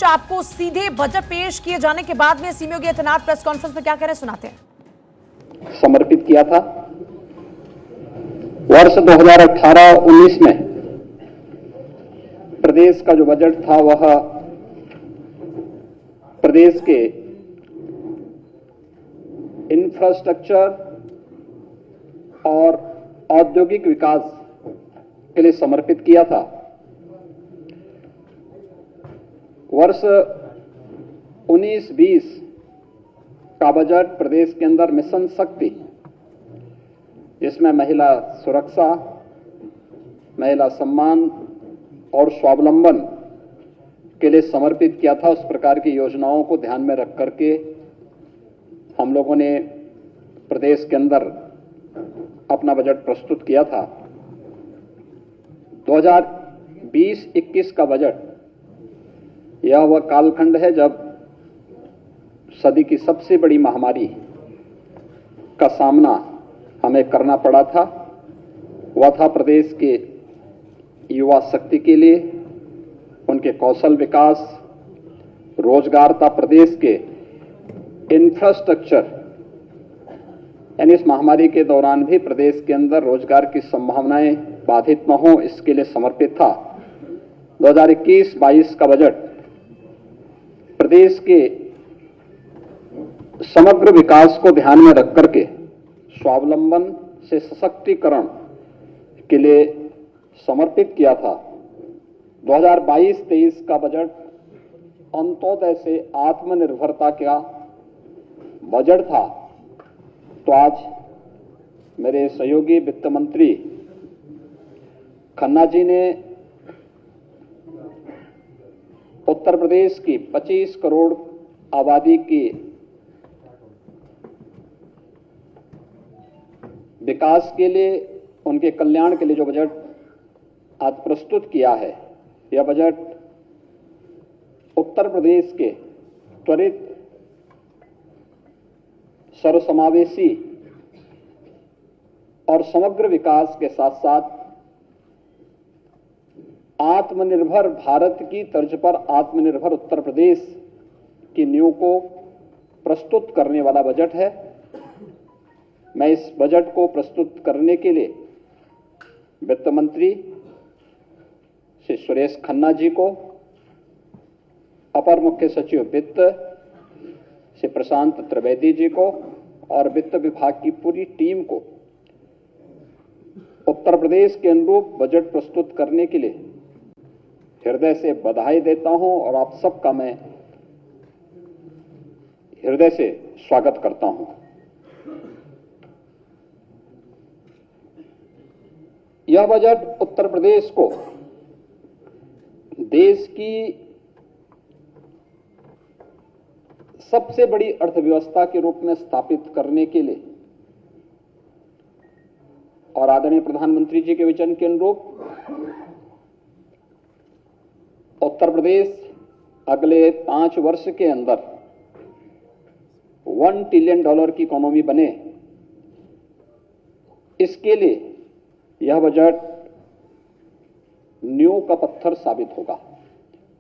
आपको सीधे बजट पेश किए जाने के बाद में CM Yogi Adityanath press conference में क्या कह रहे हैं, सुनाते हैं। समर्पित किया था। वर्ष 2018-19 में प्रदेश का जो बजट था वह प्रदेश के इंफ्रास्ट्रक्चर और औद्योगिक विकास के लिए समर्पित किया था। वर्ष 19-20 का बजट प्रदेश के अंदर मिशन शक्ति, जिसमें महिला सुरक्षा, महिला सम्मान और स्वावलंबन के लिए समर्पित किया था। उस प्रकार की योजनाओं को ध्यान में रख करके हम लोगों ने प्रदेश के अंदर अपना बजट प्रस्तुत किया था। 2020-21 का बजट यह वह कालखंड है जब सदी की सबसे बड़ी महामारी का सामना हमें करना पड़ा था। वह था प्रदेश के युवा शक्ति के लिए, उनके कौशल विकास, रोजगार था प्रदेश के इंफ्रास्ट्रक्चर, यानी इस महामारी के दौरान भी प्रदेश के अंदर रोजगार की संभावनाएं बाधित न हो, इसके लिए समर्पित था। 2021-22 का बजट प्रदेश के समग्र विकास को ध्यान में रख करके स्वावलंबन से सशक्तिकरण के लिए समर्पित किया था। 2022-23 का बजट अंत्योदय से आत्मनिर्भरता का बजट था। तो आज मेरे सहयोगी वित्त मंत्री खन्ना जी ने उत्तर प्रदेश की 25 करोड़ आबादी की विकास के लिए, उनके कल्याण के लिए जो बजट आज प्रस्तुत किया है, यह बजट उत्तर प्रदेश के त्वरित सर्वसमावेशी और समग्र विकास के साथ साथ आत्मनिर्भर भारत की तर्ज पर आत्मनिर्भर उत्तर प्रदेश की नींव को प्रस्तुत करने वाला बजट है। मैं इस बजट को प्रस्तुत करने के लिए वित्त मंत्री श्री सुरेश खन्ना जी को, अपर मुख्य सचिव वित्त श्री प्रशांत त्रिवेदी जी को और वित्त विभाग की पूरी टीम को उत्तर प्रदेश के अनुरूप बजट प्रस्तुत करने के लिए हृदय से बधाई देता हूं और आप सबका मैं हृदय से स्वागत करता हूं। यह बजट उत्तर प्रदेश को देश की सबसे बड़ी अर्थव्यवस्था के रूप में स्थापित करने के लिए और आदरणीय प्रधानमंत्री जी के विजन के अनुरूप उत्तर प्रदेश अगले 5 वर्ष के अंदर $1 ट्रिलियन की इकोनॉमी बने, इसके लिए यह बजट नींव का पत्थर साबित होगा।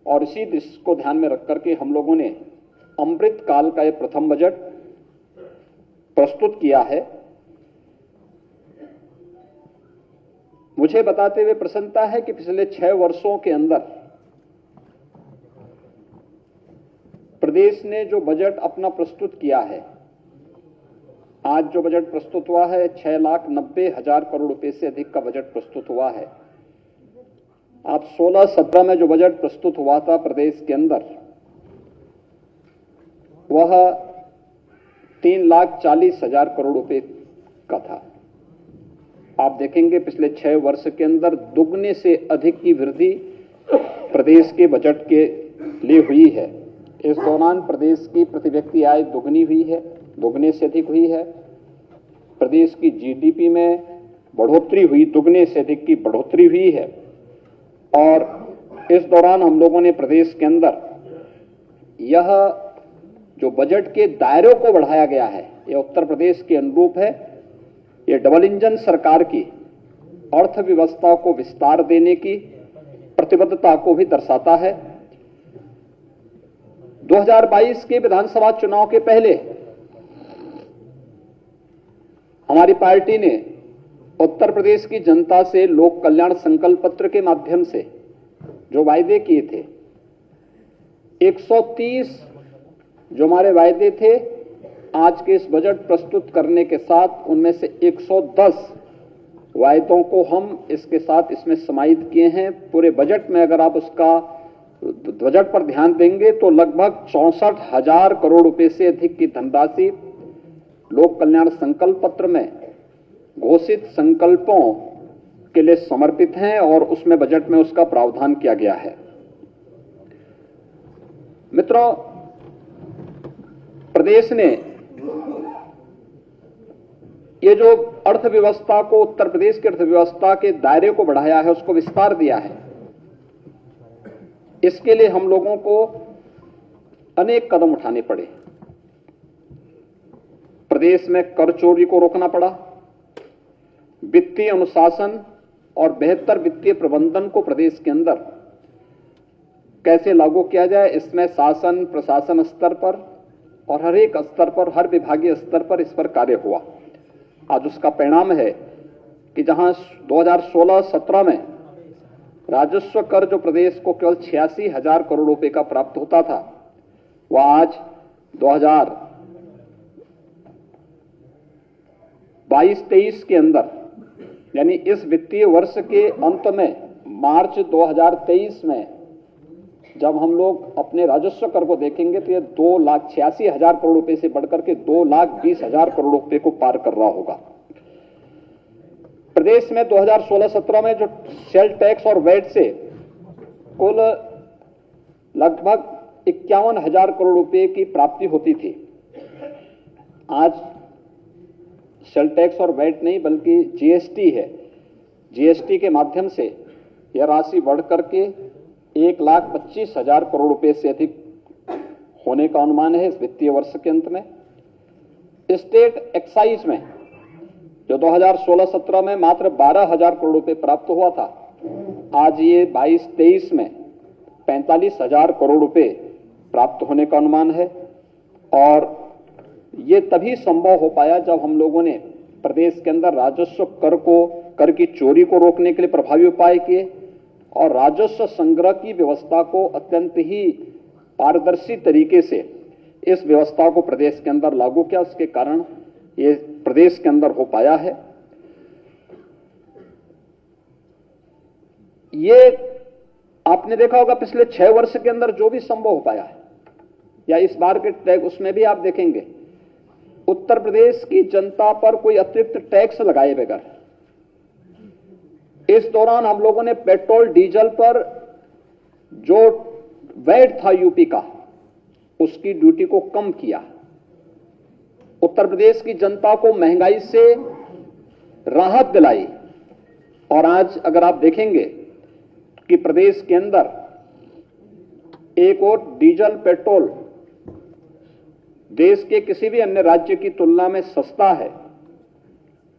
और इसी दृष्टि को ध्यान में रख करके हम लोगों ने अमृत काल का यह प्रथम बजट प्रस्तुत किया है। मुझे बताते हुए प्रसन्नता है कि पिछले 6 वर्षों के अंदर प्रदेश ने जो बजट अपना प्रस्तुत किया है, आज जो बजट प्रस्तुत हुआ है 6,90,000 करोड़ रुपए से अधिक का बजट प्रस्तुत हुआ है। आप 16-17 में जो बजट प्रस्तुत हुआ था प्रदेश के अंदर, वह 3,40,000 करोड़ रुपए का था। आप देखेंगे पिछले 6 वर्ष के अंदर दुगने से अधिक की वृद्धि प्रदेश के बजट के लिए हुई है। इस दौरान प्रदेश की प्रति व्यक्ति आय दुगनी हुई है, दुगने से अधिक हुई है। प्रदेश की जीडीपी में बढ़ोतरी हुई, दुगने से अधिक की बढ़ोतरी हुई है। और इस दौरान हम लोगों ने प्रदेश के अंदर यह जो बजट के दायरों को बढ़ाया गया है, यह उत्तर प्रदेश के अनुरूप है। यह डबल इंजन सरकार की अर्थव्यवस्था को विस्तार देने की प्रतिबद्धता को भी दर्शाता है। 2022 के विधानसभा चुनाव के पहले हमारी पार्टी ने उत्तर प्रदेश की जनता से लोक कल्याण संकल्प पत्र के माध्यम से जो वायदे किए थे, 130 जो हमारे वायदे थे, आज के इस बजट प्रस्तुत करने के साथ उनमें से 110 वायदों को हम इसके साथ इसमें समाहित किए हैं। पूरे बजट में अगर आप उसका बजट पर ध्यान देंगे तो लगभग 64,000 करोड़ रुपए से अधिक की धनराशि लोक कल्याण संकल्प पत्र में घोषित संकल्पों के लिए समर्पित हैं और उसमें बजट में उसका प्रावधान किया गया है। मित्रों, प्रदेश ने ये जो अर्थव्यवस्था को, उत्तर प्रदेश की अर्थव्यवस्था के दायरे को बढ़ाया है, उसको विस्तार दिया है। इसके लिए हम लोगों को अनेक कदम उठाने पड़े। प्रदेश में कर चोरी को रोकना पड़ा, वित्तीय अनुशासन और बेहतर वित्तीय प्रबंधन को प्रदेश के अंदर कैसे लागू किया जाए, इसमें शासन प्रशासन स्तर पर और हर एक स्तर पर, हर विभागीय स्तर पर इस पर कार्य हुआ। आज उसका परिणाम है कि जहां 2016-17 में राजस्व कर जो प्रदेश को केवल 86,000 करोड़ रुपए का प्राप्त होता था, वह आज 2022-23 के अंदर, यानी इस वित्तीय वर्ष के अंत में मार्च 2023 में जब हम लोग अपने राजस्व कर को देखेंगे तो यह 2,86,000 करोड़ रुपए से बढ़कर के 2,20,000 करोड़ रुपए को पार कर रहा होगा। प्रदेश में 2016-17 में जो सेल टैक्स और वैट से कुल लगभग 51,000 करोड़ रुपए की प्राप्ति होती थी, आज सेल टैक्स और वैट नहीं बल्कि जीएसटी है। जीएसटी के माध्यम से यह राशि बढ़ करके 1,25,000 करोड़ रुपए से अधिक होने का अनुमान है इस वित्तीय वर्ष के अंत में। स्टेट एक्साइज में जो 2016-17 में मात्र 12,000 करोड़ रुपए प्राप्त हुआ था, आज ये 22-23 में 45,000 करोड़ रुपए प्राप्त होने का अनुमान है। और ये तभी संभव हो पाया जब हम लोगों ने प्रदेश के अंदर राजस्व कर की चोरी को रोकने के लिए प्रभावी उपाय किए और राजस्व संग्रह की व्यवस्था को अत्यंत ही पारदर्शी तरीके से इस व्यवस्था को प्रदेश के अंदर लागू किया। उसके कारण ये प्रदेश के अंदर हो पाया है। ये आपने देखा होगा पिछले 6 वर्ष के अंदर जो भी संभव हो पाया है, या इस बार के टैक्स, उसमें भी आप देखेंगे उत्तर प्रदेश की जनता पर कोई अतिरिक्त टैक्स लगाए बगैर इस दौरान हम लोगों ने पेट्रोल डीजल पर जो वैट था यूपी का, उसकी ड्यूटी को कम किया। उत्तर प्रदेश की जनता को महंगाई से राहत दिलाई। और आज अगर आप देखेंगे कि प्रदेश के अंदर एक और डीजल पेट्रोल देश के किसी भी अन्य राज्य की तुलना में सस्ता है।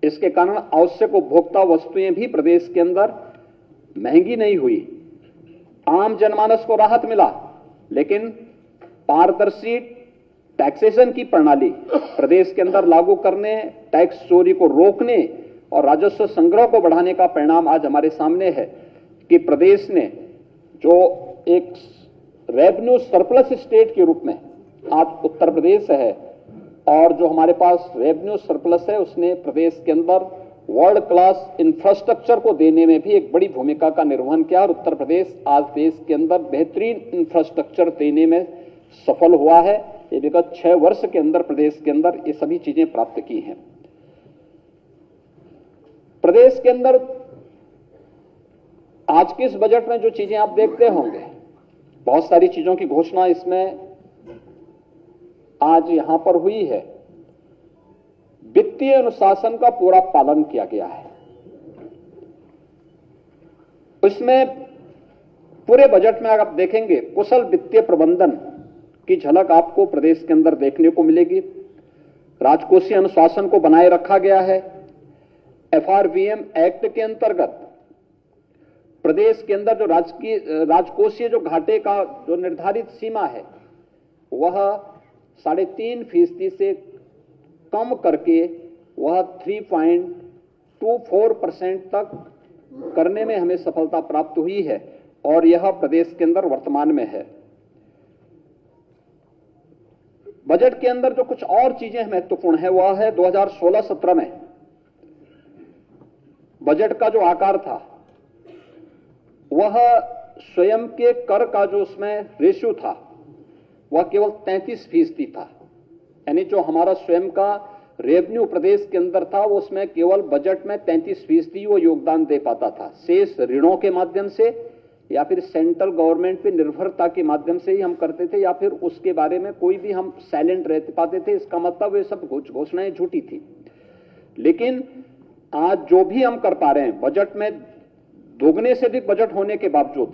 इसके कारण आवश्यक उपभोक्ता वस्तुएं भी प्रदेश के अंदर महंगी नहीं हुई, आम जनमानस को राहत मिला। लेकिन पारदर्शी टैक्सेशन की प्रणाली प्रदेश के अंदर लागू करने, टैक्स चोरी को रोकने और राजस्व संग्रह को बढ़ाने का परिणाम आज हमारे सामने है कि प्रदेश ने जो एक रेवेन्यू सरप्लस स्टेट के रूप में आज उत्तर प्रदेश है, और जो हमारे पास रेवेन्यू सरप्लस है उसने प्रदेश के अंदर वर्ल्ड क्लास इंफ्रास्ट्रक्चर को देने में भी एक बड़ी भूमिका का निर्वहन किया। और उत्तर प्रदेश आज देश के अंदर बेहतरीन इंफ्रास्ट्रक्चर देने में सफल हुआ है। ये विगत 6 वर्ष के अंदर प्रदेश के अंदर ये सभी चीजें प्राप्त की हैं। प्रदेश के अंदर आज के इस बजट में जो चीजें आप देखते होंगे, बहुत सारी चीजों की घोषणा इसमें आज यहां पर हुई है। वित्तीय अनुशासन का पूरा पालन किया गया है। इसमें पूरे बजट में अगर आप देखेंगे कुशल वित्तीय प्रबंधन की झलक आपको प्रदेश के अंदर देखने को मिलेगी। राजकोषीय अनुशासन को बनाए रखा गया है। एफआरवीएम एक्ट के अंतर्गत प्रदेश के अंदर जो राजकोषीय जो घाटे का जो निर्धारित सीमा है वह 3.5% से कम करके वह 3.24% तक करने में हमें सफलता प्राप्त हुई है और यह प्रदेश के अंदर वर्तमान में है। बजट के अंदर जो कुछ और चीजें महत्वपूर्ण है वह है 2016-17 में बजट का जो आकार था वह स्वयं के कर का जो उसमें रेशियो था वह केवल 33% था। यानी जो हमारा स्वयं का रेवेन्यू प्रदेश के अंदर था वो उसमें केवल बजट में 33% वो योगदान दे पाता था। शेष ऋणों के माध्यम से या फिर सेंट्रल गवर्नमेंट पे निर्भरता के माध्यम से ही हम करते थे या फिर उसके बारे में कोई भी हम साइलेंट रहते पाते थे। इसका मतलब वे सब घोषणाएं झूठी थी। लेकिन आज जो भी हम कर पा रहे हैं बजट में दोगुने से अधिक बजट होने के बावजूद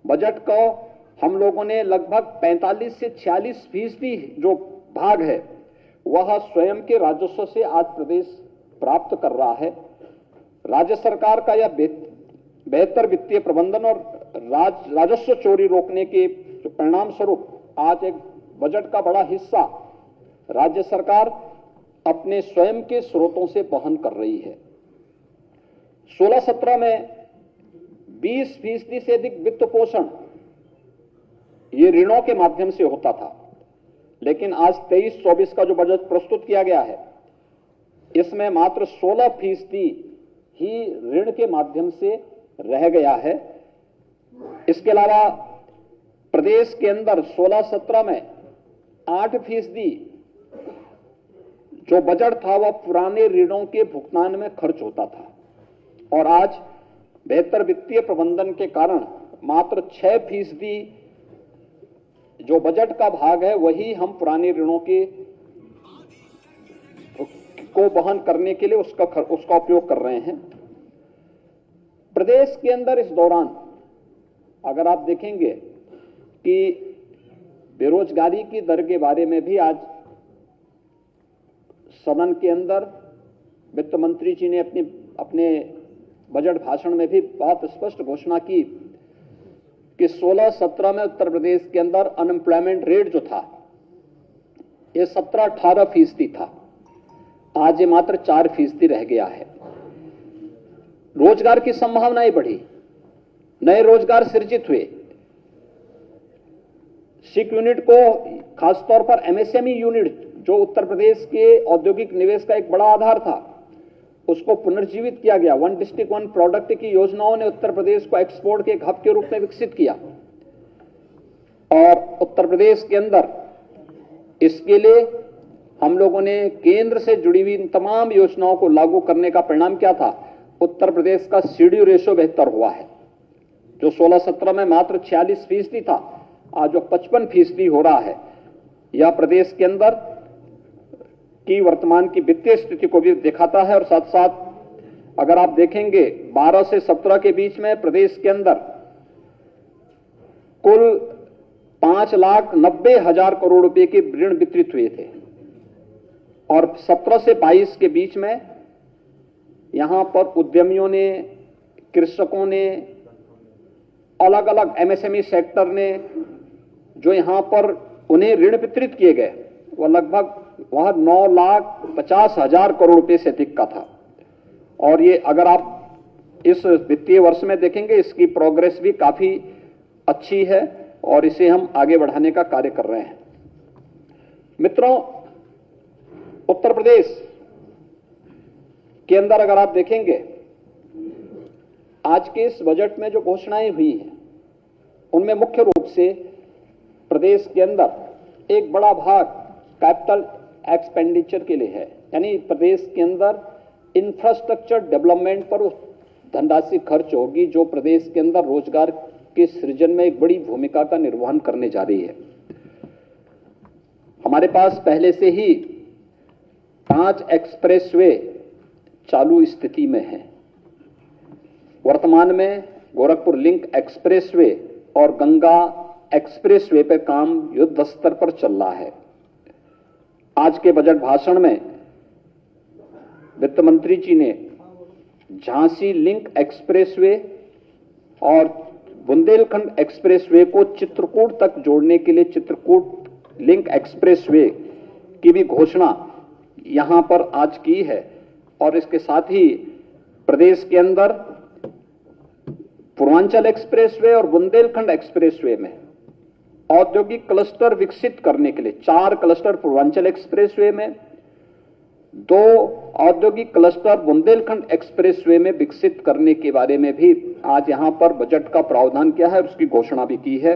बजट को हम लोगों ने लगभग 45 से 46% जो भाग है वह स्वयं के राजस्व से आज प्रदेश प्राप्त कर रहा है। राज्य सरकार का यह बेहतर वित्तीय प्रबंधन और राजस्व चोरी रोकने के परिणाम स्वरूप आज एक बजट का बड़ा हिस्सा राज्य सरकार अपने स्वयं के स्रोतों से वहन कर रही है। 16-17 में 20% से अधिक वित्त पोषण ये ऋणों के माध्यम से होता था, लेकिन आज 23-24 का जो बजट प्रस्तुत किया गया है इसमें मात्र 16% ही ऋण के माध्यम से रह गया है। इसके अलावा प्रदेश के अंदर 16-17 में 8% जो बजट था वह पुराने ऋणों के भुगतान में खर्च होता था और आज बेहतर वित्तीय प्रबंधन के कारण मात्र 6% जो बजट का भाग है वही हम पुराने ऋणों को वहन करने के लिए उसका उपयोग कर रहे हैं। प्रदेश के अंदर इस दौरान अगर आप देखेंगे कि बेरोजगारी की दर के बारे में भी आज सदन के अंदर वित्त मंत्री जी ने अपने बजट भाषण में भी बहुत स्पष्ट घोषणा की कि 16-17 में उत्तर प्रदेश के अंदर अनएम्प्लॉयमेंट रेट जो था ये 17-18% था। आज ये मात्र 4% रह गया है। रोजगार की संभावनाएं बढ़ी, नए रोजगार सृजित हुए। सिक यूनिट को खासतौर पर एमएसएमई यूनिट जो उत्तर प्रदेश के औद्योगिक निवेश का एक बड़ा आधार था उसको पुनर्जीवित किया गया। वन डिस्ट्रिक्ट वन प्रोडक्ट की योजनाओं ने उत्तर प्रदेश को एक्सपोर्ट के एक हब के रूप में विकसित किया और उत्तर प्रदेश के अंदर इसके लिए हम लोगों ने केंद्र से जुड़ी हुई तमाम योजनाओं को लागू करने का परिणाम क्या था? उत्तर प्रदेश का सीडी रेशो बेहतर हुआ है। जो 16-17 में मात्र 46% था आज जो 55% हो रहा है। यह प्रदेश के अंदर की वर्तमान की वित्तीय स्थिति को भी दिखाता है और साथ साथ अगर आप देखेंगे 12 से 17 के बीच में प्रदेश के अंदर कुल 5,90,000 करोड़ रुपए के ऋण वितरित हुए थे और 17 से 22 के बीच में यहां पर उद्यमियों ने, कृषकों ने, अलग अलग एमएसएमई सेक्टर ने जो यहां पर उन्हें ऋण वितरित किए गए वह लगभग 9,50,000 करोड़ रुपए से अधिक का था। और ये अगर आप इस वित्तीय वर्ष में देखेंगे इसकी प्रोग्रेस भी काफी अच्छी है और इसे हम आगे बढ़ाने का कार्य कर रहे हैं। मित्रों, उत्तर प्रदेश के अंदर अगर आप देखेंगे आज के इस बजट में जो घोषणाएं हुई हैं उनमें मुख्य रूप से प्रदेश के अंदर एक बड़ा भाग कैपिटल एक्सपेंडिचर के लिए है। यानी प्रदेश के अंदर इंफ्रास्ट्रक्चर डेवलपमेंट पर धनराशि खर्च होगी जो प्रदेश के अंदर रोजगार के सृजन में एक बड़ी भूमिका का निर्वहन करने जा रही है। हमारे पास पहले से ही 5 एक्सप्रेसवे चालू स्थिति में है। वर्तमान में गोरखपुर लिंक एक्सप्रेसवे और गंगा एक्सप्रेसवे पर काम युद्ध स्तर पर चल रहा है। आज के बजट भाषण में वित्त मंत्री जी ने झांसी लिंक एक्सप्रेसवे और बुंदेलखंड एक्सप्रेसवे को चित्रकूट तक जोड़ने के लिए चित्रकूट लिंक एक्सप्रेसवे की भी घोषणा यहां पर आज की है और इसके साथ ही प्रदेश के अंदर पूर्वांचल एक्सप्रेसवे और बुंदेलखंड एक्सप्रेसवे में औद्योगिक क्लस्टर विकसित करने के लिए 4 क्लस्टर पूर्वांचल एक्सप्रेसवे में, 2 औद्योगिक क्लस्टर बुंदेलखंड एक्सप्रेसवे में विकसित करने के बारे में भी आज यहां पर बजट का प्रावधान किया है, उसकी घोषणा भी की है।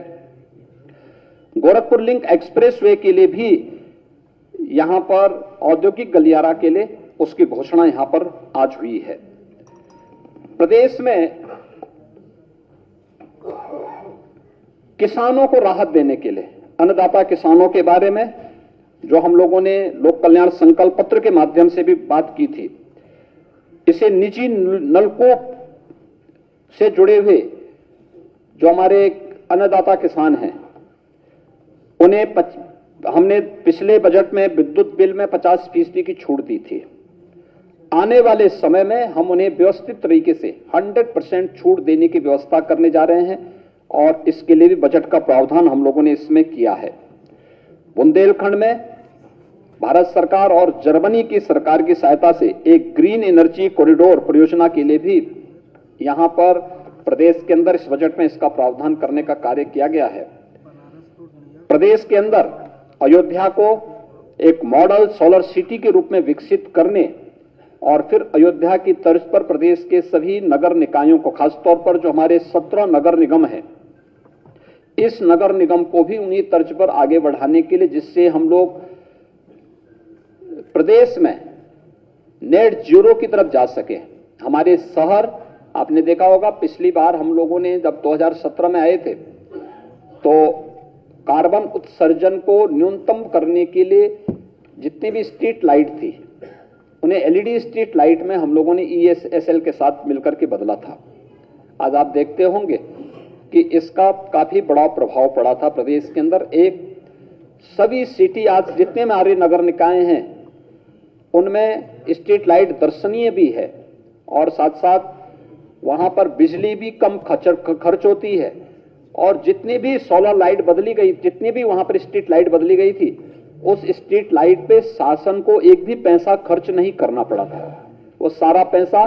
गोरखपुर लिंक एक्सप्रेसवे के लिए भी यहां पर औद्योगिक गलियारा के लिए उसकी घोषणा यहां पर आज हुई है। प्रदेश में किसानों को राहत देने के लिए अन्नदाता किसानों के बारे में जो हम लोगों ने लोक कल्याण संकल्प पत्र के माध्यम से भी बात की थी, इसे निजी नलकूप से जुड़े हुए जो हमारे अन्नदाता किसान हैं उन्हें हमने पिछले बजट में विद्युत बिल में 50% की छूट दी थी। आने वाले समय में हम उन्हें व्यवस्थित तरीके से 100% छूट देने की व्यवस्था करने जा रहे हैं और इसके लिए भी बजट का प्रावधान हम लोगों ने इसमें किया है। बुंदेलखंड में भारत सरकार और जर्मनी की सरकार की सहायता से एक ग्रीन एनर्जी कॉरिडोर परियोजना के लिए भी यहां पर प्रदेश के अंदर इस बजट में इसका प्रावधान करने का कार्य किया गया है। प्रदेश के अंदर अयोध्या को एक मॉडल सोलर सिटी के रूप में विकसित करने और फिर अयोध्या की तर्ज पर प्रदेश के सभी नगर निकायों को, खासतौर पर जो हमारे 17 नगर निगम हैं, इस नगर निगम को भी उन्हीं तर्ज पर आगे बढ़ाने के लिए, जिससे हम लोग प्रदेश में नेट जीरो की तरफ जा सके। हमारे शहर, आपने देखा होगा पिछली बार हम लोगों ने जब 2017 में आए थे तो कार्बन उत्सर्जन को न्यूनतम करने के लिए जितनी भी स्ट्रीट लाइट थी उन्हें एलईडी स्ट्रीट लाइट में हम लोगों ने ईएसएसएल के साथ मिलकर के बदला था। आज आप देखते होंगे कि इसका काफी बड़ा प्रभाव पड़ा था प्रदेश के अंदर। एक सभी सिटी आज जितने हमारे नगर निकाय हैं उनमें स्ट्रीट लाइट दर्शनीय भी है और साथ साथ वहां पर बिजली भी कम खर्च होती है और जितनी भी सोलर लाइट बदली गई, जितनी भी वहां पर स्ट्रीट लाइट बदली गई थी, उस स्ट्रीट लाइट पे शासन को एक भी पैसा खर्च नहीं करना पड़ा था। वो सारा पैसा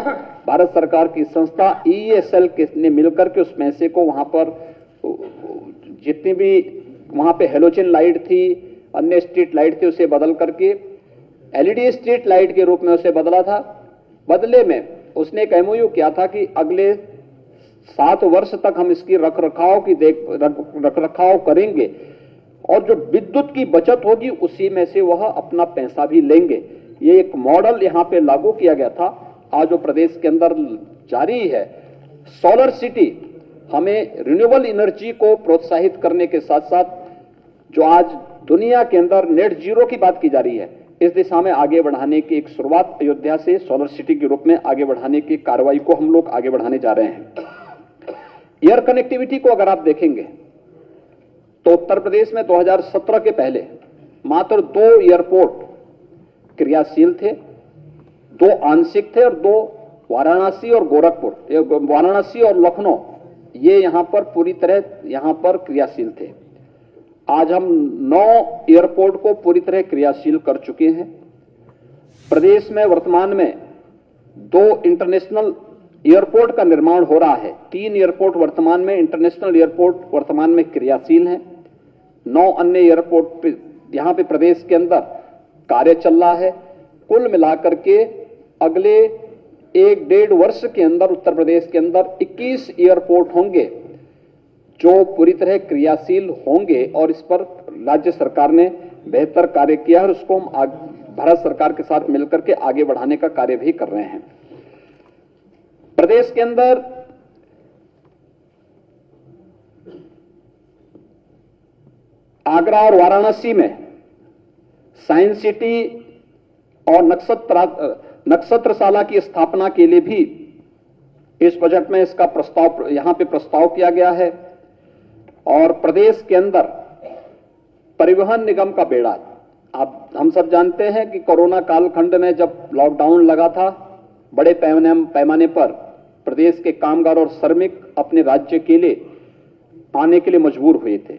भारत सरकार की संस्था ईएसएल ने मिलकर के उस पैसे को वहां पर जितनी भी वहां पे हेलोजन लाइट थी, अन्य स्ट्रीट लाइट थी, उसे बदल करके एलईडी स्ट्रीट लाइट के रूप में उसे बदला था। बदले में उसने एक एमओयू किया था कि अगले 7 वर्ष तक हम इसकी रख रखाव करेंगे और जो विद्युत की बचत होगी उसी में से वह अपना पैसा भी लेंगे। ये एक मॉडल यहां पे लागू किया गया था, आज जो प्रदेश के अंदर जारी है। सोलर सिटी हमें रिन्यूएबल एनर्जी को प्रोत्साहित करने के साथ साथ जो आज दुनिया के अंदर नेट जीरो की बात की जा रही है, इस दिशा में आगे बढ़ाने की एक शुरुआत अयोध्या से सोलर सिटी के रूप में आगे बढ़ाने की कार्रवाई को हम लोग आगे बढ़ाने जा रहे हैं। एयर कनेक्टिविटी को अगर आप देखेंगे तो उत्तर प्रदेश में 2017 के पहले मात्र 2 एयरपोर्ट क्रियाशील थे, 2 आंशिक थे और 2 वाराणसी और गोरखपुर, वाराणसी और लखनऊ, ये यहां पर पूरी तरह यहां पर क्रियाशील थे। आज हम 9 एयरपोर्ट को पूरी तरह क्रियाशील कर चुके हैं। प्रदेश में वर्तमान में 2 इंटरनेशनल एयरपोर्ट का निर्माण हो रहा है। 3 एयरपोर्ट वर्तमान में, इंटरनेशनल एयरपोर्ट वर्तमान में क्रियाशील हैं। 9 अन्य एयरपोर्ट पे यहां पे प्रदेश के अंदर कार्य चल रहा है। कुल मिलाकर के अगले 1-1.5 वर्ष के अंदर उत्तर प्रदेश के अंदर 21 एयरपोर्ट होंगे जो पूरी तरह क्रियाशील होंगे और इस पर राज्य सरकार ने बेहतर कार्य किया है और उसको हम भारत सरकार के साथ मिलकर के आगे बढ़ाने का कार्य भी कर रहे हैं। प्रदेश के अंदर आगरा और वाराणसी में साइंस सिटी और नक्षत्रशाला की स्थापना के लिए भी इस बजट में इसका प्रस्ताव यहां पे प्रस्ताव किया गया है। और प्रदेश के अंदर परिवहन निगम का बेड़ा, आप हम सब जानते हैं कि कोरोना कालखंड में जब लॉकडाउन लगा था, बड़े पैमाने पर प्रदेश के कामगार और श्रमिक अपने राज्य के लिए आने के लिए मजबूर हुए थे।